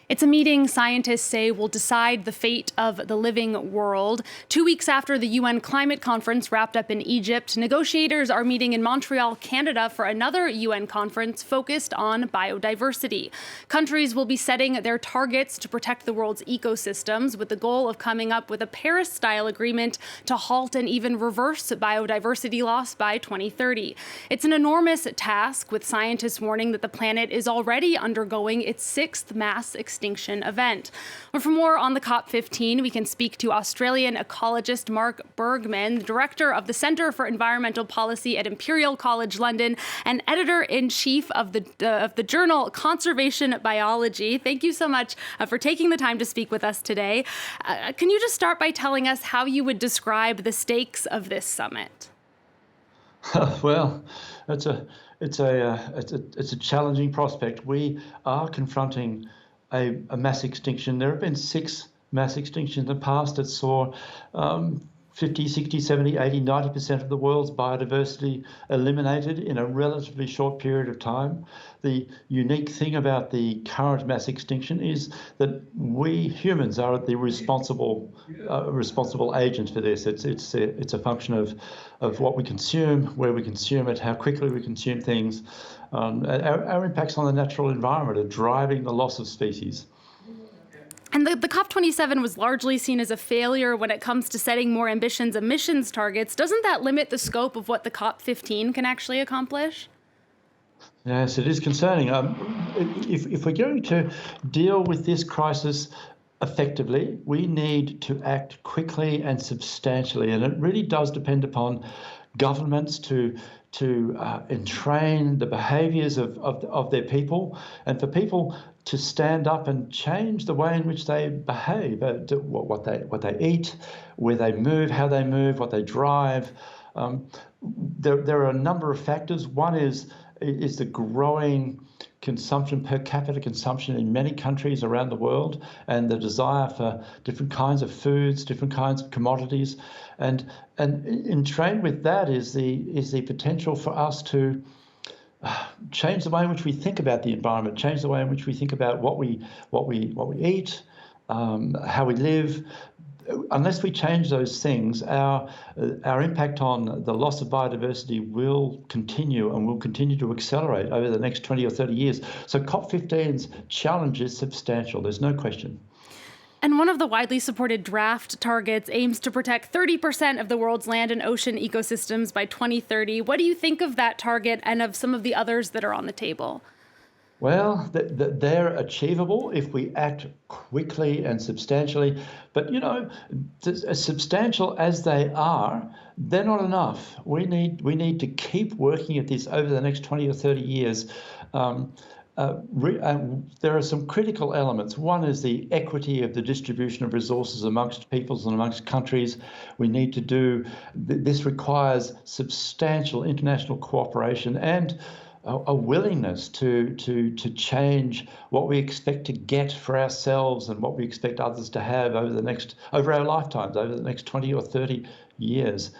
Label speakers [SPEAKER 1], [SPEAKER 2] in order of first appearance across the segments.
[SPEAKER 1] It's a meeting scientists say will decide the fate of the living world. 2 weeks after the UN climate conference wrapped up in Egypt, negotiators are meeting in Montreal, Canada for another UN conference focused on biodiversity. Countries will be setting their targets to protect the world's ecosystems with the goal of coming up with a Paris-style agreement to halt and even reverse biodiversity loss by 2030. It's an enormous task, with scientists warning that the planet is already undergoing its sixth mass extinction event. But for more on the COP15, we can speak to Australian ecologist Mark Burgman, the director of the Centre for Environmental Policy at Imperial College London and editor-in-chief of the journal Conservation Biology. Thank you so much for taking the time to speak with us today. Can you just start by telling us how you would describe the stakes of this summit?
[SPEAKER 2] Well, it's a challenging prospect. We are confronting a mass extinction. There have been 6 mass extinctions in the past that saw 50, 60, 70, 80, 90% of the world's biodiversity eliminated in a relatively short period of time. The unique thing about the current mass extinction is that we humans are the responsible agents for this. It's a function of what we consume, where we consume it, how quickly we consume things. Our impacts on the natural environment are driving the loss of species.
[SPEAKER 1] And the COP27 was largely seen as a failure when it comes to setting more ambitious emissions targets. Doesn't that limit the scope of what the COP15 can actually accomplish?
[SPEAKER 2] Yes, it is concerning. If we're going to deal with this crisis effectively, we need to act quickly and substantially, and it really does depend upon governments to entrain the behaviours of their people, and for people to stand up and change the way in which they behave, what they eat, where they move, how they move, what they drive. There are a number of factors. One is the growing consumption, per capita consumption in many countries around the world, and the desire for different kinds of foods, different kinds of commodities, and entrained with that is the potential for us to change the way in which we think about the environment, change the way in which we think about what we eat, how we live. Unless we change those things, our impact on the loss of biodiversity will continue and will continue to accelerate over the next 20 or 30 years. So COP15's challenge is substantial, there's no question.
[SPEAKER 1] And one of the widely supported draft targets aims to protect 30% of the world's land and ocean ecosystems by 2030. What do you think of that target and of some of the others that are on the table?
[SPEAKER 2] Well, they're achievable if we act quickly and substantially. But, as substantial as they are, they're not enough. We need to keep working at this over the next 20 or 30 years. There are some critical elements. One is the equity of the distribution of resources amongst peoples and amongst countries. We need to do this requires substantial international cooperation and a willingness to change what we expect to get for ourselves and what we expect others to have over our lifetimes, over the next 20 or 30 years.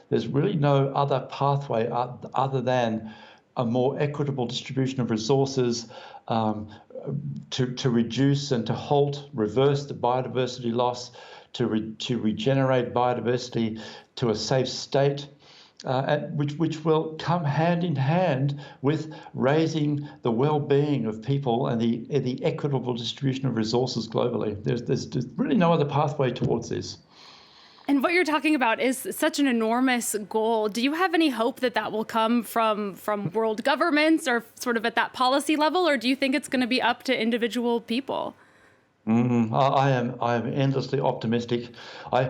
[SPEAKER 2] There's really no other pathway other than a more equitable distribution of resources to reduce and to halt, reverse the biodiversity loss, to regenerate biodiversity to a safe state, which will come hand in hand with raising the well-being of people and the equitable distribution of resources globally. There's really no other pathway towards this.
[SPEAKER 1] And what you're talking about is such an enormous goal. Do you have any hope that will come from world governments or sort of at that policy level, or do you think it's going to be up to individual people?
[SPEAKER 2] I am endlessly optimistic. I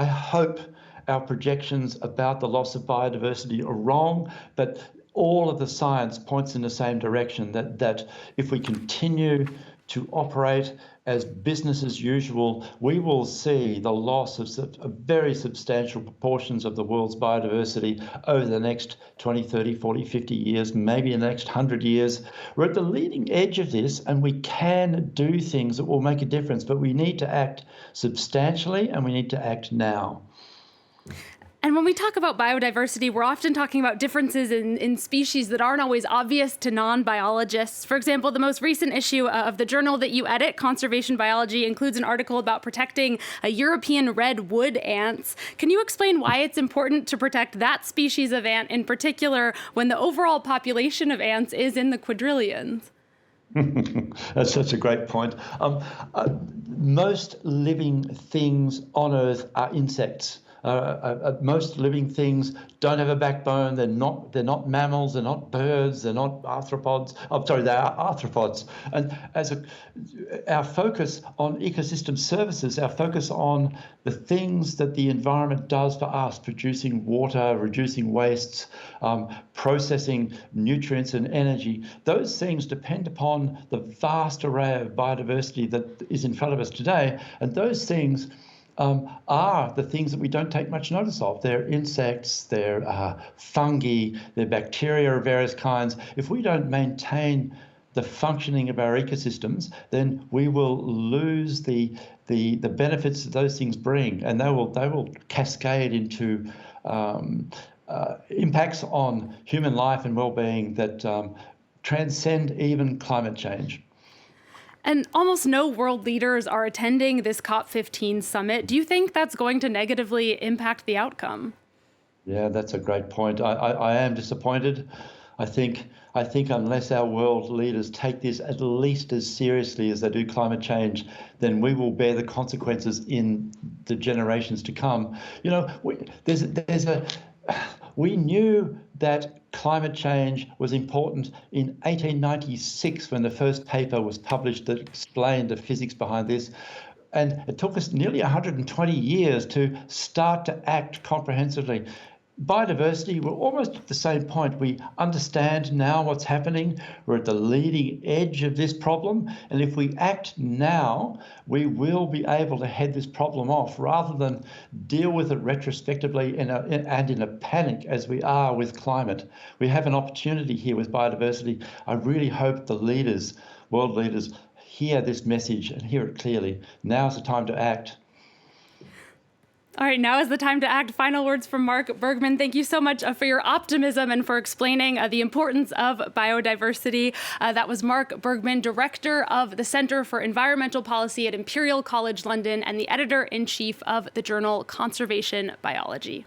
[SPEAKER 2] hope our projections about the loss of biodiversity are wrong, but all of the science points in the same direction, that if we continue to operate as business as usual, we will see the loss of very substantial proportions of the world's biodiversity over the next 20, 30, 40, 50 years, maybe in the next 100 years. We're at the leading edge of this, and we can do things that will make a difference, but we need to act substantially and we need to act now.
[SPEAKER 1] And when we talk about biodiversity, we're often talking about differences in species that aren't always obvious to non-biologists. For example, the most recent issue of the journal that you edit, Conservation Biology, includes an article about protecting European red wood ants. Can you explain why it's important to protect that species of ant in particular when the overall population of ants is in the quadrillions?
[SPEAKER 2] That's such a great point. Most living things on Earth are insects. Most living things don't have a backbone. They're not mammals. They're not birds. They're not arthropods. I'm sorry, they are arthropods. And our focus on ecosystem services, our focus on the things that the environment does for us, producing water, reducing wastes, processing nutrients and energy, those things depend upon the vast array of biodiversity that is in front of us today. And those things are the things that we don't take much notice of. They're insects, they're fungi, they're bacteria of various kinds. If we don't maintain the functioning of our ecosystems, then we will lose the benefits that those things bring, and they will cascade into impacts on human life and well-being that transcend even climate change.
[SPEAKER 1] And almost no world leaders are attending this COP15 summit. Do you think that's going to negatively impact the outcome?
[SPEAKER 2] Yeah, that's a great point. I am disappointed. I think unless our world leaders take this at least as seriously as they do climate change, then we will bear the consequences in the generations to come. You know, we knew that climate change was important in 1896 when the first paper was published that explained the physics behind this. And it took us nearly 120 years to start to act comprehensively. Biodiversity, we're almost at the same point. We understand now what's happening. We're at the leading edge of this problem. And if we act now, we will be able to head this problem off rather than deal with it retrospectively and in a panic as we are with climate. We have an opportunity here with biodiversity. I really hope the leaders, world leaders, hear this message and hear it clearly. Now's the time to act.
[SPEAKER 1] All right, now is the time to act. Final words from Mark Burgman. Thank you so much for your optimism and for explaining the importance of biodiversity. That was Mark Burgman, director of the Center for Environmental Policy at Imperial College London and the editor-in-chief of the journal Conservation Biology.